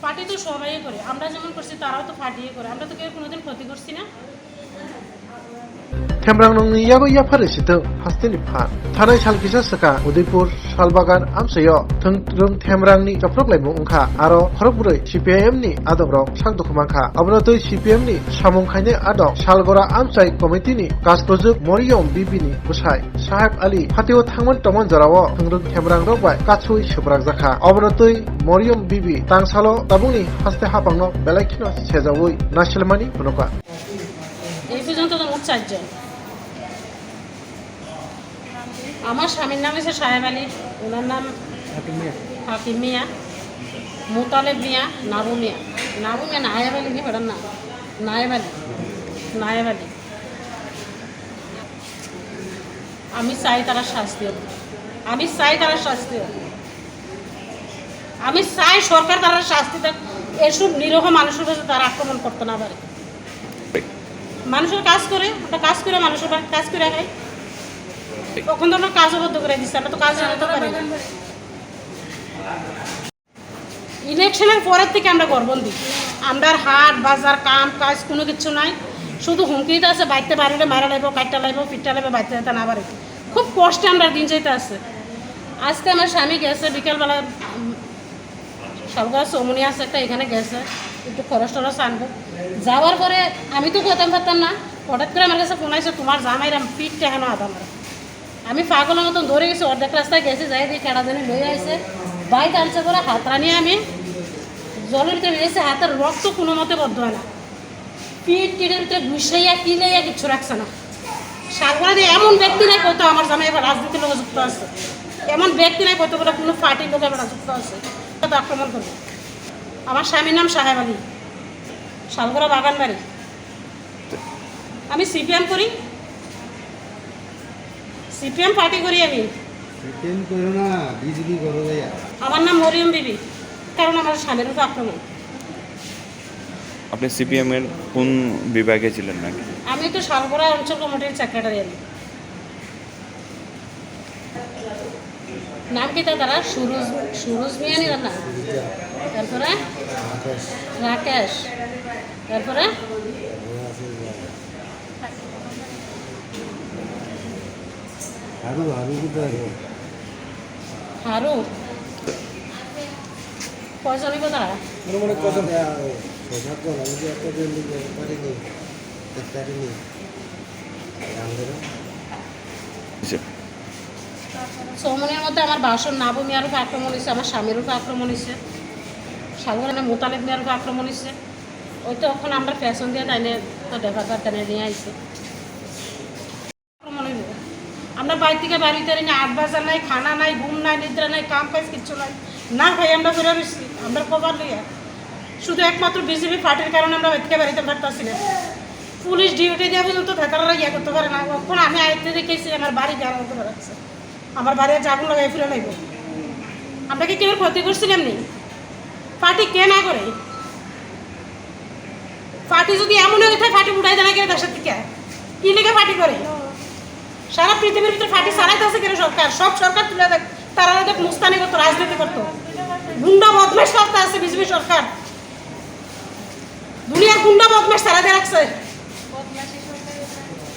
Party তো সবাই করে, আমরা যেমন করছি তারাও তো পার্টিয়ে করে, আমরা তো কেউ কোনোদিন ক্ষতি করছি না। Temrang nung yago ya phare sito hasteni pha thanai salkisa saka Udaipur Salbagan amsayo thungrung temrang ni japrok laimo ungkha aro khorokburoi CPIM ni adobrok sakdokmangkha abonotoi CPIM ni samung khaine adok Salgora amsai committee ni kasprojok Moriom Bibi ni busai Sahib Ali Fatio thangman tomon jarao thungrung temrang rok bai kachui subrak jakha abonotoi Moriom Bibi tangsalo tabungni haste hapangno belaikino sejawoi nasilmani punoka এই পর্যন্ত তো মোট 4 জন। আমার স্বামীর নাম হচ্ছে সাহেব আলী, ওনার নাম হাকিম মিয়া, মোতালেব মিয়া, নাবু মিয়া, নায়েব আলী কি ওটার নাম নায়েব আলী। আমি চাই তারা শাস্তি হোক, আমি চাই সরকার তারা শাস্তি দেয়। এসব নিরীহ মানুষের কাছে তারা আক্রমণ করতে না পারে। মানুষের কাজ করে, আমরা কাজ করে মানুষের কাজ করে খাই, তখন তো আমরা কাজও বদ্ধ করে দিচ্ছি, আমরা তো কাজ জানাতে পারি না। ইলেকশনের পরের থেকে আমরা গড়বন্দি, আমরা হাট বাজার কাম কাজ কোনো কিছু নাই, শুধু হুমকিতে আছে বাইতে বাড়িলে মারা লাগবো, কাটটা লাগবো, পিঠটা লাগবে, বাইতে যেতে না পারে। খুব কষ্টে আমরা দিন যেতে আছে। আজকে আমার স্বামী গেছে বিকালবেলা, সবগুলো চৌমনি আছে একটা, এখানে গেছে একটু খরচ টরচ আনবো। যাওয়ার পরে আমি তো করতাম পারতাম না, হঠাৎ করে আমার কাছে ফোন আসছে তোমার জামাইরাম পিঠটা কেন আদা মারা। আমি পাগলের মতন ধরে গেছি, অর্ধেক রাস্তায় গেছি, যাই দিয়ে কেডা জানি লয়ে আসছে, বাইক আনছে করে হাতরা নিয়ে আমি জলের ভিতরে এসে হাতের রক্ত কোনো মতে বদ্ধ হয় না, পিঠ টিটের ভিতরে ঘুষাইয়া কিলাইয়া কিচ্ছু রাখছে না। সাগরা দিয়ে এমন ব্যক্তি নাই কত আমার জামাই এবার রাজনীতির লোক যুক্ত আছে, এমন ব্যক্তি নাই কত বলে কোনো পার্টির লোক এবার যুক্ত আছে আক্রমণ করবে। আমার স্বামীর নাম সাহেব আলী, শালগড়া বাগান বাড়ি। আমি সিপিএম করি, সিপিএম পার্টি করি। আমি আমার নাম মরিয়ম বিবি, কারণ আমার স্বামীর উপর আক্রমণ। আপনি সিপিএম এর কোন বিভাগে ছিলেন নাকি? আমি তো শালগড়া অঞ্চল কমিটির সেক্রেটারি। আমি নাম কি তারা? সুরজ মিয়া নি না, তারপরে রাকেশ, তারপরে হারু। কয়জন হইব তারা? চৌমনির মধ্যে আমার বাসন নাবু মিয়ার উপর আক্রমণ হয়েছে, আমার স্বামীর উপর আক্রমণ হয়েছে, সালগড়া মোতালেব মিয়ার উপর আক্রমণ হয়েছে। ওই তো এখন আমরা ফ্যাশন দিয়ে তাইলে তো দেখার পর তাই নিয়ে আসছে। আক্রমণ হইব, আমরা বাড়ি থেকে বাড়িতে না, 8 বাজার নাই, খানা নাই, ঘুম নাই, নিদ্রা নাই, কাম কাজ কিচ্ছু নাই, না ভাই আমরা ঘুরে রয়েছি, আমরা কবার লইয়া শুধু একমাত্র বিজেপি পার্টির কারণে আমরা বাড়িতে বাড়িতে পারতেছি না। পুলিশ ডিউটি দেওয়া পর্যন্ত ভেতরা ইয়ে করতে পারে না। এখন আমি আয়তে দেখেছি আমার বাড়ি যাওয়া করতে পারছে, আমার বাড়ি আগুন লাগাই ফিরে লাগব। আমরা কি কেউ ক্ষতি করছিলাম নি? পার্টি কে না করে? পার্টি যদি এমন হয়ে থাকে পার্টি উঠাই দেয় না কেন দেশের থেকে? কি লেগে পার্টি করে? সারা পৃথিবীর ভিতরে পার্টি চালাইতে আছে কেন সরকার? সব সরকার তুলে দেখ, তারা দেখ মুস্তানি করতো, রাজনীতি করতো, গুন্ডা বদমাশ করতে আছে বিজেপি সরকার, দুনিয়ার গুন্ডা বদমাশ তারা দিয়ে রাখছে।